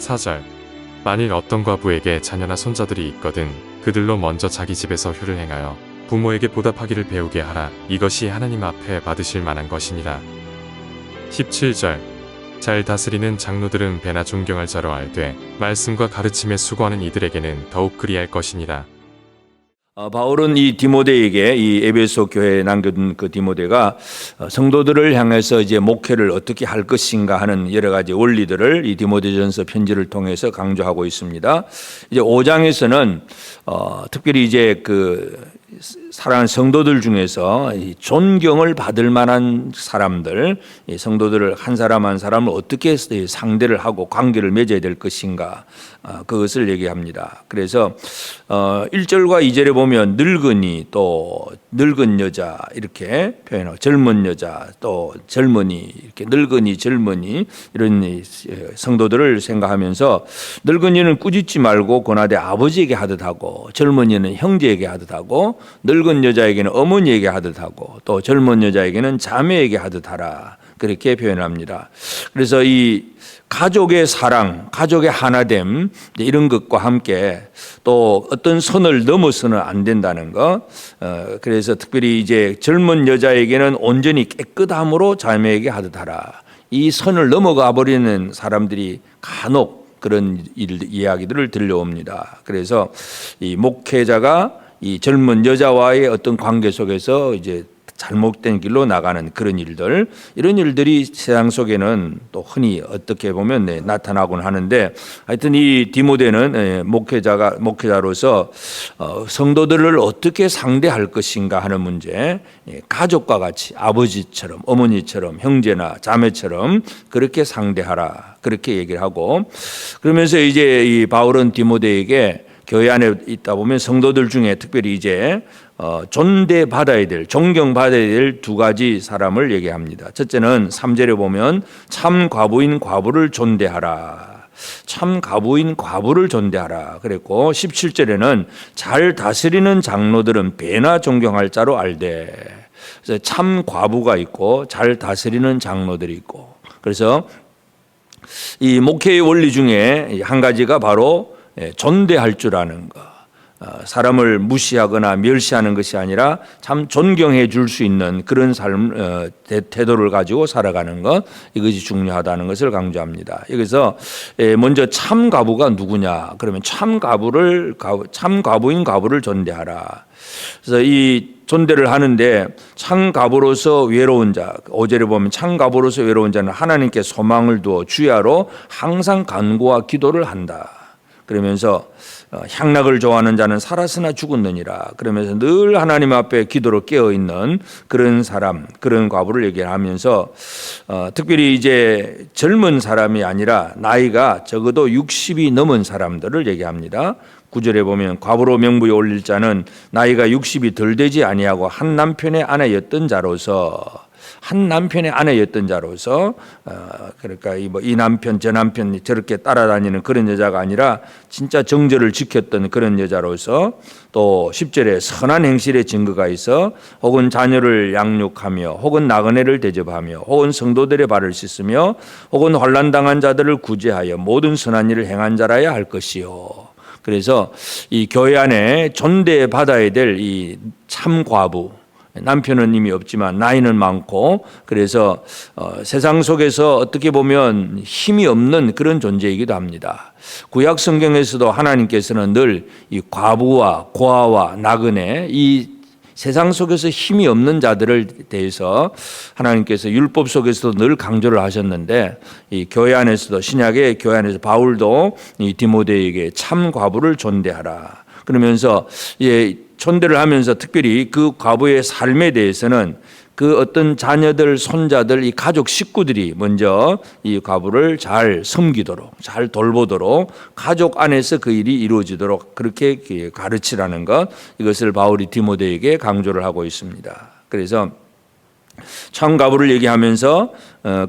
4절. 만일 어떤 과부에게 자녀나 손자들이 있거든 그들로 먼저 자기 집에서 효를 행하여 부모에게 보답하기를 배우게 하라. 이것이 하나님 앞에 받으실 만한 것이니라. 17절. 잘 다스리는 장로들은 배나 존경할 자로 알되 말씀과 가르침에 수고하는 이들에게는 더욱 그리할 것이니라. 바울은 이 디모데에게 이 에베소 교회에 남겨둔 그 디모데가 성도들을 향해서 이제 목회를 어떻게 할 것인가 하는 여러 가지 원리들을 이 디모데전서 편지를 통해서 강조하고 있습니다. 이제 5장에서는 특별히 이제 그 사랑하는 성도들 중에서 존경을 받을 만한 사람들, 성도들을 한 사람 한 사람을 어떻게 상대를 하고 관계를 맺어야 될 것인가, 그것을 얘기합니다. 그래서 1절과 2절에 보면 늙은이, 또 늙은 여자 이렇게 표현하고, 젊은 여자, 또 젊은이, 이렇게 늙은이, 젊은이 이런 성도들을 생각하면서, 늙은이는 꾸짖지 말고 고나되 아버지에게 하듯 하고, 젊은이는 형제에게 하듯 하고, 늙은 여자에게는 어머니에게 하듯 하고, 또 젊은 여자에게는 자매에게 하듯 하라, 그렇게 표현합니다. 그래서 이 가족의 사랑, 가족의 하나됨, 이런 것과 함께 또 어떤 선을 넘어서는 안 된다는 것. 그래서 특별히 이제 젊은 여자에게는 온전히 깨끗함으로 자매에게 하듯 하라. 이 선을 넘어가 버리는 사람들이 간혹 그런 이야기들을 들려옵니다. 그래서 이 목회자가 이 젊은 여자와의 어떤 관계 속에서 이제 잘못된 길로 나가는 그런 일들, 이런 일들이 세상 속에는 또 흔히 어떻게 보면 나타나곤 하는데, 하여튼 이 디모데는 목회자로서 성도들을 어떻게 상대할 것인가 하는 문제, 가족과 같이 아버지처럼 어머니처럼 형제나 자매처럼 그렇게 상대하라, 그렇게 얘기를 하고, 그러면서 이제 이 바울은 디모데에게 교회 안에 있다 보면 성도들 중에 특별히 이제 존대받아야 될, 존경받아야 될 두 가지 사람을 얘기합니다. 첫째는 3절에 보면 참 과부인 과부를 존대하라. 참 과부인 과부를 존대하라 그랬고, 17절에는 잘 다스리는 장로들은 배나 존경할 자로 알되. 그래서 참 과부가 있고 잘 다스리는 장로들이 있고, 그래서 이 목회의 원리 중에 한 가지가 바로 존대할 줄 아는 것. 사람을 무시하거나 멸시하는 것이 아니라 참 존경해 줄 수 있는 그런 삶, 태도를 가지고 살아가는 것, 이것이 중요하다는 것을 강조합니다. 여기서 먼저 참 과부가 누구냐? 그러면 참 과부인 과부를 존대하라. 그래서 이 존대를 하는데, 참 과부로서 외로운 자, 5절에 보면 참 과부로서 외로운 자는 하나님께 소망을 두어 주야로 항상 간구와 기도를 한다. 그러면서 향락을 좋아하는 자는 살았으나 죽었느니라. 그러면서 늘 하나님 앞에 기도로 깨어있는 그런 사람, 그런 과부를 얘기하면서 특별히 이제 젊은 사람이 아니라 나이가 적어도 60이 넘은 사람들을 얘기합니다. 9절에 보면 과부로 명부에 올릴 자는 나이가 60이 덜 되지 아니하고 한 남편의 아내였던 자로서, 그러니까 이 남편 저 남편 저렇게 따라다니는 그런 여자가 아니라 진짜 정절을 지켰던 그런 여자로서, 또 10절에 선한 행실의 증거가 있어 혹은 자녀를 양육하며 혹은 나그네를 대접하며 혹은 성도들의 발을 씻으며 혹은 환난당한 자들을 구제하여 모든 선한 일을 행한 자라야 할 것이요. 그래서 이 교회 안에 존대받아야 될 이 참 과부, 남편은 이미 없지만 나이는 많고, 그래서 세상 속에서 어떻게 보면 힘이 없는 그런 존재이기도 합니다. 구약 성경에서도 하나님께서는 늘 이 과부와 고아와 나그네, 이 세상 속에서 힘이 없는 자들을 대해서 하나님께서 율법 속에서도 늘 강조를 하셨는데, 이 교회 안에서도, 신약의 교회 안에서 바울도 이 디모데에게 참 과부를 존대하라 그러면서 존대를 하면서 특별히 그 과부의 삶에 대해서는 그 어떤 자녀들, 손자들, 이 가족 식구들이 먼저 이 과부를 잘 섬기도록, 잘 돌보도록, 가족 안에서 그 일이 이루어지도록 그렇게 가르치라는 것, 이것을 바울이 디모데에게 강조를 하고 있습니다. 그래서 참 과부를 얘기하면서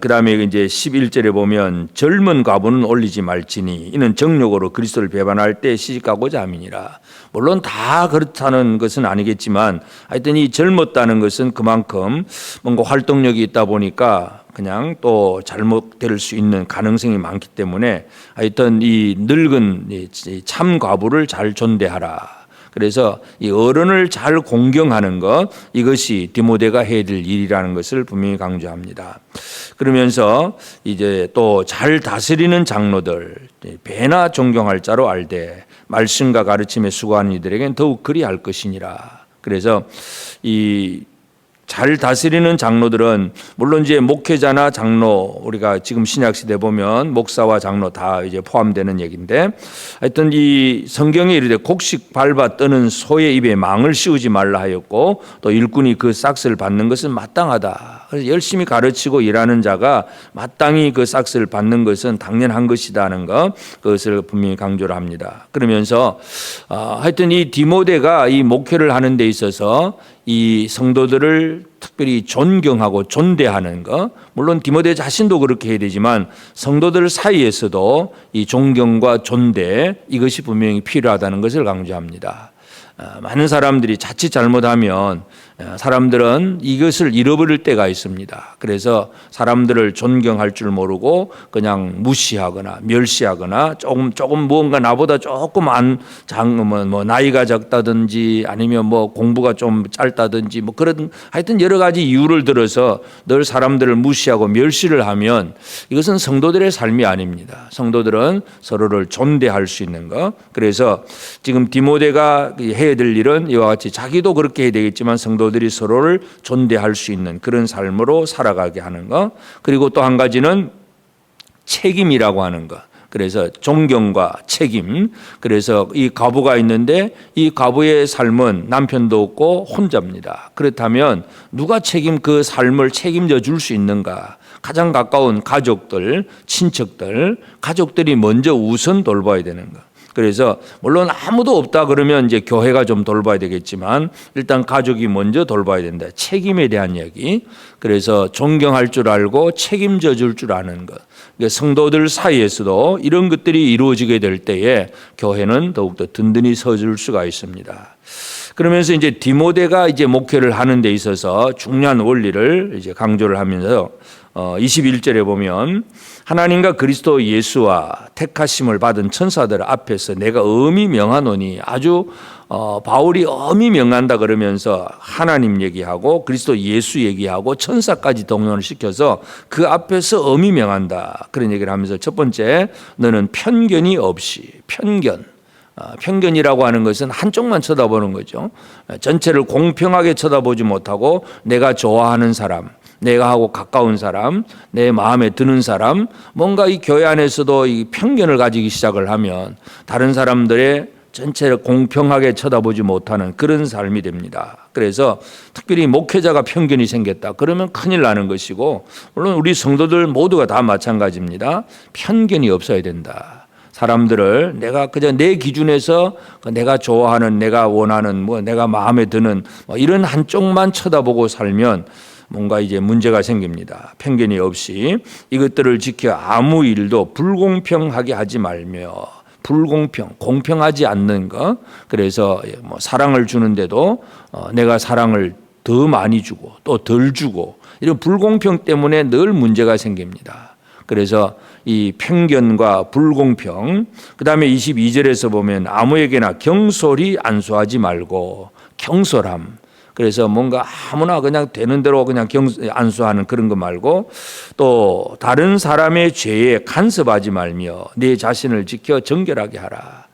그 다음에 이제 11절에 보면 젊은 과부는 올리지 말지니 이는 정욕으로 그리스도를 배반할 때 시집가고자 함이니라. 물론 다 그렇다는 것은 아니겠지만 하여튼 이 젊었다는 것은 그만큼 뭔가 활동력이 있다 보니까 그냥 또 잘못될 수 있는 가능성이 많기 때문에 하여튼 이 늙은 이 참 과부를 잘 존대하라. 그래서 이 어른을 잘 공경하는 것, 이것이 디모데가 해야 될 일이라는 것을 분명히 강조합니다. 그러면서 이제 또 잘 다스리는 장로들, 배나 존경할 자로 알되 말씀과 가르침에 수고하는 이들에겐 더욱 그리할 것이니라. 그래서 이 잘 다스리는 장로들은 물론 이제 목회자나 장로, 우리가 지금 신약 시대 보면 목사와 장로 다 이제 포함되는 얘기인데, 하여튼 이 성경에 이르되 곡식 밟아 뜨는 소의 입에 망을 씌우지 말라 하였고, 또 일꾼이 그 싹스를 받는 것은 마땅하다. 그래서 열심히 가르치고 일하는 자가 마땅히 그 싹스를 받는 것은 당연한 것이다는 것, 그것을 분명히 강조를 합니다. 그러면서 하여튼 이 디모데가 이 목회를 하는 데 있어서 이 성도들을 특별히 존경하고 존대하는 것, 물론 디모데 자신도 그렇게 해야 되지만 성도들 사이에서도 이 존경과 존대, 이것이 분명히 필요하다는 것을 강조합니다. 많은 사람들이 자칫 잘못하면 사람들은 이것을 잃어버릴 때가 있습니다. 그래서 사람들을 존경할 줄 모르고 그냥 무시하거나 멸시하거나 조금 무언가 나보다 조금 뭐 나이가 적다든지 아니면 뭐 공부가 좀 짧다든지 뭐 그런 하여튼 여러 가지 이유를 들어서 늘 사람들을 무시하고 멸시를 하면 이것은 성도들의 삶이 아닙니다. 성도들은 서로를 존대할 수 있는 것. 그래서 지금 디모데가 해야 될 일은 이와 같이 자기도 그렇게 해야 되겠지만 성도들이 서로를 존대할 수 있는 그런 삶으로 살아가게 하는 것. 그리고 또 한 가지는 책임이라고 하는 것. 그래서 존경과 책임. 그래서 이 과부가 있는데 이 과부의 삶은 남편도 없고 혼자입니다. 그렇다면 누가 그 삶을 책임져 줄 수 있는가? 가장 가까운 가족들, 친척들, 가족들이 먼저 우선 돌봐야 되는 것. 그래서 물론 아무도 없다 그러면 이제 교회가 좀 돌봐야 되겠지만 일단 가족이 먼저 돌봐야 된다. 책임에 대한 얘기. 그래서 존경할 줄 알고 책임져 줄 줄 아는 것. 그러니까 성도들 사이에서도 이런 것들이 이루어지게 될 때에 교회는 더욱더 든든히 서줄 수가 있습니다. 그러면서 이제 디모데가 이제 목회를 하는 데 있어서 중요한 원리를 이제 강조를 하면서 21절에 보면 하나님과 그리스도 예수와 택하심을 받은 천사들 앞에서 내가 엄히 명하노니, 아주 바울이 엄히 명한다 그러면서 하나님 얘기하고 그리스도 예수 얘기하고 천사까지 동원을 시켜서 그 앞에서 엄히 명한다 그런 얘기를 하면서 첫 번째, 너는 편견이 없이, 편견이라고 하는 것은 한쪽만 쳐다보는 거죠. 전체를 공평하게 쳐다보지 못하고 내가 좋아하는 사람, 내가 하고 가까운 사람, 내 마음에 드는 사람, 뭔가 이 교회 안에서도 이 편견을 가지기 시작을 하면 다른 사람들의 전체를 공평하게 쳐다보지 못하는 그런 삶이 됩니다. 그래서 특별히 목회자가 편견이 생겼다 그러면 큰일 나는 것이고, 물론 우리 성도들 모두가 다 마찬가지입니다. 편견이 없어야 된다. 사람들을 내가 그저 내 기준에서 내가 좋아하는, 내가 원하는, 뭐 내가 마음에 드는 뭐 이런 한쪽만 쳐다보고 살면 뭔가 이제 문제가 생깁니다. 편견이 없이 이것들을 지켜 아무 일도 불공평하게 하지 말며, 공평하지 않는 것. 그래서 뭐 사랑을 주는데도 내가 사랑을 더 많이 주고 또 덜 주고, 이런 불공평 때문에 늘 문제가 생깁니다. 그래서 이 편견과 불공평, 그 다음에 22절에서 보면 아무에게나 경솔히 안수하지 말고, 경솔함. 그래서 뭔가 아무나 그냥 되는 대로 그냥 안수하는 그런 거 말고, 또 다른 사람의 죄에 간섭하지 말며 내 자신을 지켜 정결하게 하라.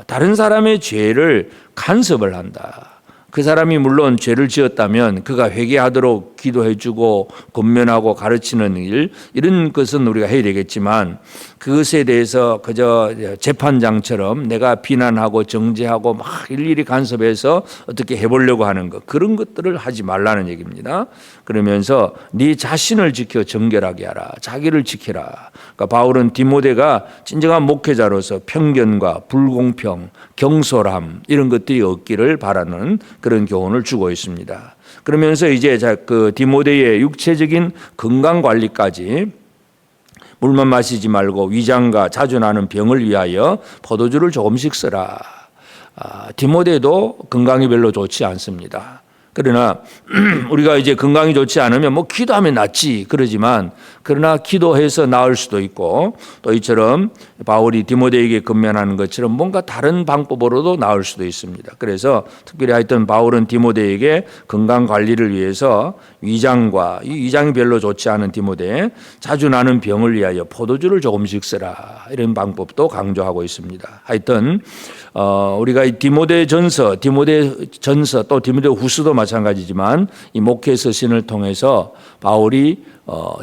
다른 사람의 죄를 간섭을 한다. 그 사람이 물론 죄를 지었다면 그가 회개하도록 기도해주고 권면하고 가르치는 일, 이런 것은 우리가 해야 되겠지만 그것에 대해서 그저 재판장처럼 내가 비난하고 정죄하고 막 일일이 간섭해서 어떻게 해보려고 하는 것, 그런 것들을 하지 말라는 얘기입니다. 그러면서 네 자신을 지켜 정결하게 하라. 자기를 지키라. 그러니까 바울은 디모데가 진정한 목회자로서 편견과 불공평, 경솔함 이런 것들이 없기를 바라는 그런 교훈을 주고 있습니다. 그러면서 이제 그 디모데의 육체적인 건강 관리까지, 물만 마시지 말고 위장과 자주 나는 병을 위하여 포도주를 조금씩 쓰라. 디모데도 건강이 별로 좋지 않습니다. 그러나 우리가 이제 건강이 좋지 않으면 뭐 기도하면 낫지 그러지만 그러나 기도해서 나을 수도 있고 또 이처럼 바울이 디모데에게 권면하는 것처럼 뭔가 다른 방법으로도 나을 수도 있습니다. 그래서 특별히 하여튼 바울은 디모데에게 건강 관리를 위해서 위장과 이 위장이 별로 좋지 않은 디모데 자주 나는 병을 위하여 포도주를 조금씩 쓰라 이런 방법도 강조하고 있습니다. 하여튼 우리가 이 디모데전서 또 디모데후서도 마찬가지지만 이 목회 서신을 통해서 바울이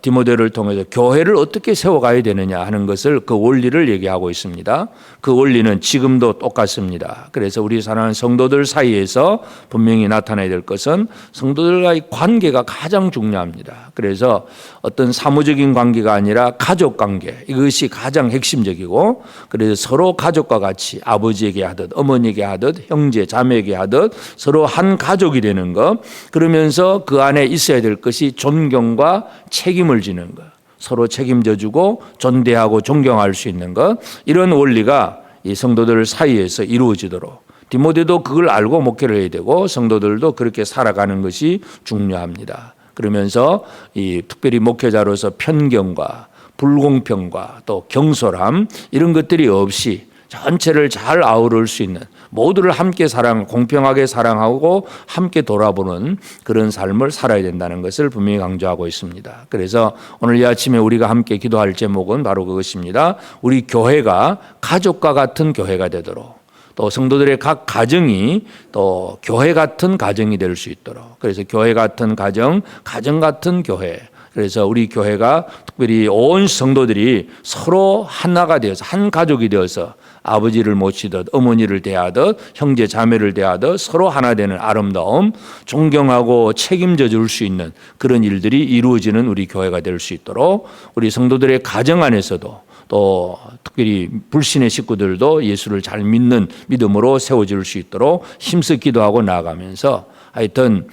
디모데를 통해서 교회를 어떻게 세워가야 되느냐 하는 것을 그 원리를 얘기하고 있습니다. 그 원리는 지금도 똑같습니다. 그래서 우리 사랑하는 성도들 사이에서 분명히 나타나야 될 것은 성도들과의 관계가 가장 중요합니다. 그래서 어떤 사무적인 관계가 아니라 가족 관계 이것이 가장 핵심적이고 그래서 서로 가족과 같이 아버지에게 하듯 어머니에게 하듯 형제 자매에게 하듯 서로 한 가족이 되는 것 그러면서 그 안에 있어야 될 것이 존경과 책임을 지는 것 서로 책임져 주고 존대하고 존경할 수 있는 것 이런 원리가 이 성도들 사이에서 이루어지도록 디모데도 그걸 알고 목회를 해야 되고 성도들도 그렇게 살아가는 것이 중요합니다. 그러면서 이 특별히 목회자로서 편견과 불공평과 또 경솔함 이런 것들이 없이 전체를 잘 아우를 수 있는 모두를 함께 공평하게 사랑하고 함께 돌아보는 그런 삶을 살아야 된다는 것을 분명히 강조하고 있습니다. 그래서 오늘 이 아침에 우리가 함께 기도할 제목은 바로 그것입니다. 우리 교회가 가족과 같은 교회가 되도록 또 성도들의 각 가정이 또 교회 같은 가정이 될 수 있도록 그래서 교회 같은 가정, 가정 같은 교회 그래서 우리 교회가 특별히 온 성도들이 서로 하나가 되어서 한 가족이 되어서 아버지를 모시듯 어머니를 대하듯 형제 자매를 대하듯 서로 하나 되는 아름다움 존경하고 책임져 줄 수 있는 그런 일들이 이루어지는 우리 교회가 될 수 있도록 우리 성도들의 가정 안에서도 또 특별히 불신의 식구들도 예수를 잘 믿는 믿음으로 세워질 수 있도록 힘써 기도하고 나아가면서 하여튼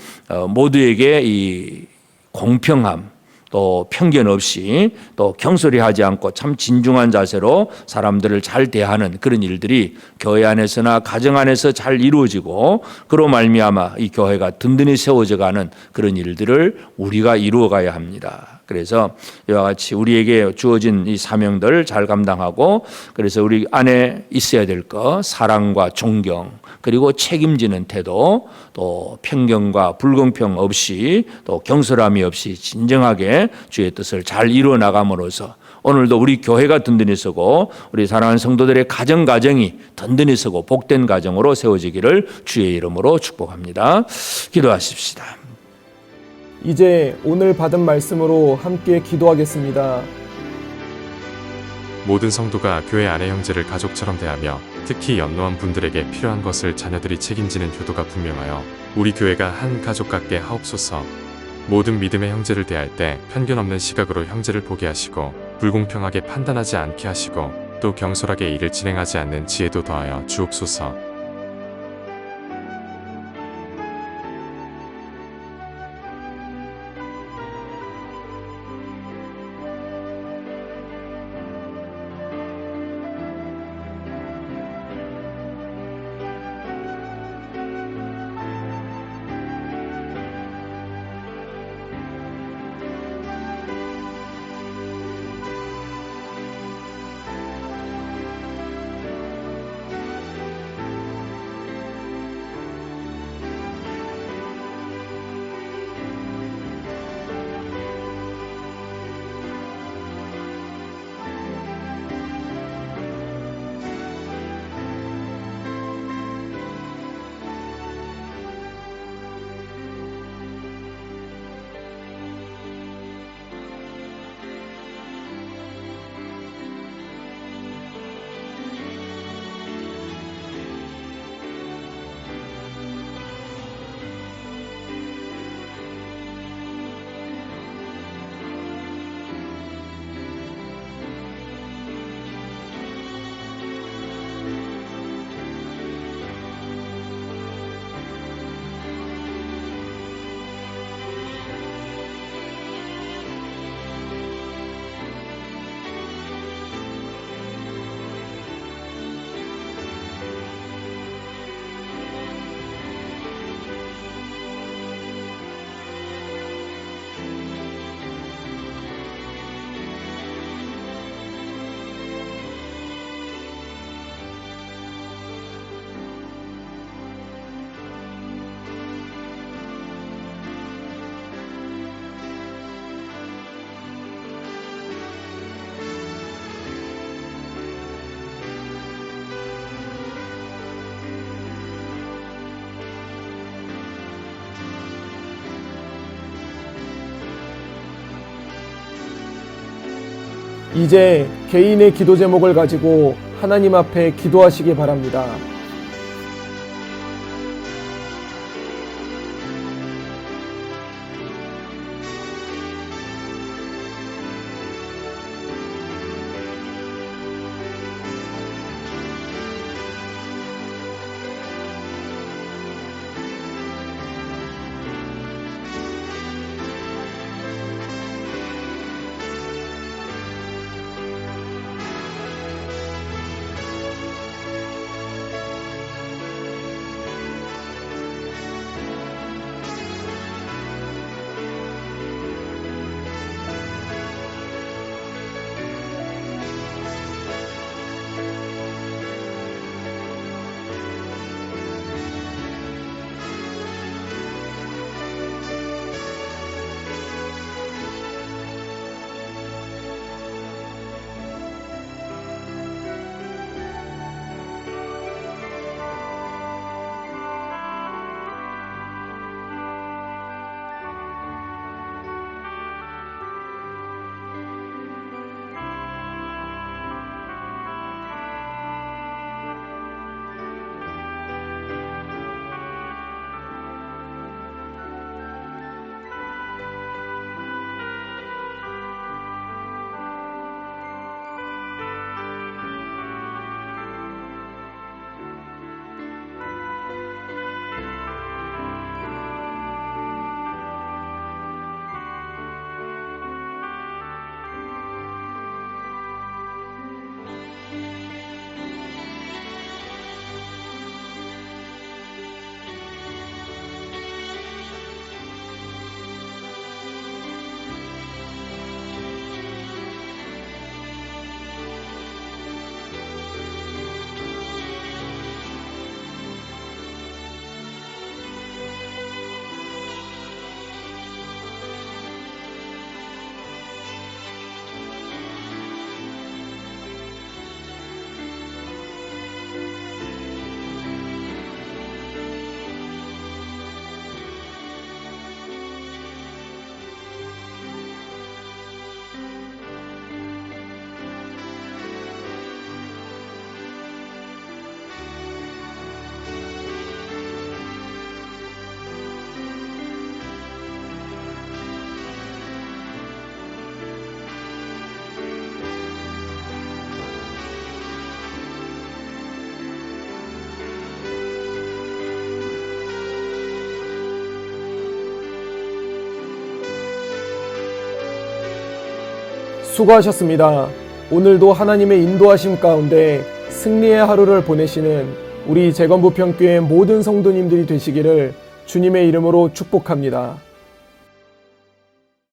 모두에게 이 공평함 또 편견 없이 또 경솔히 하지 않고 참 진중한 자세로 사람들을 잘 대하는 그런 일들이 교회 안에서나 가정 안에서 잘 이루어지고 그로 말미암아 이 교회가 든든히 세워져가는 그런 일들을 우리가 이루어가야 합니다. 그래서 이와 같이 우리에게 주어진 이 사명들 잘 감당하고 그래서 우리 안에 있어야 될 것 사랑과 존경 그리고 책임지는 태도 또 편견과 불공평 없이 또 경솔함이 없이 진정하게 주의 뜻을 잘 이루어 나감으로써 오늘도 우리 교회가 든든히 서고 우리 사랑하는 성도들의 가정이 든든히 서고 복된 가정으로 세워지기를 주의 이름으로 축복합니다. 기도하십시다. 이제 오늘 받은 말씀으로 함께 기도하겠습니다. 모든 성도가 교회 안의 형제를 가족처럼 대하며 특히 연로한 분들에게 필요한 것을 자녀들이 책임지는 효도가 분명하여 우리 교회가 한 가족 같게 하옵소서. 모든 믿음의 형제를 대할 때 편견 없는 시각으로 형제를 보게 하시고 불공평하게 판단하지 않게 하시고 또 경솔하게 일을 진행하지 않는 지혜도 더하여 주옵소서. 이제 개인의 기도 제목을 가지고 하나님 앞에 기도하시기 바랍니다. 수고하셨습니다. 오늘도 하나님의 인도하심 가운데 승리의 하루를 보내시는 우리 재건부평교회 모든 성도님들이 되시기를 주님의 이름으로 축복합니다.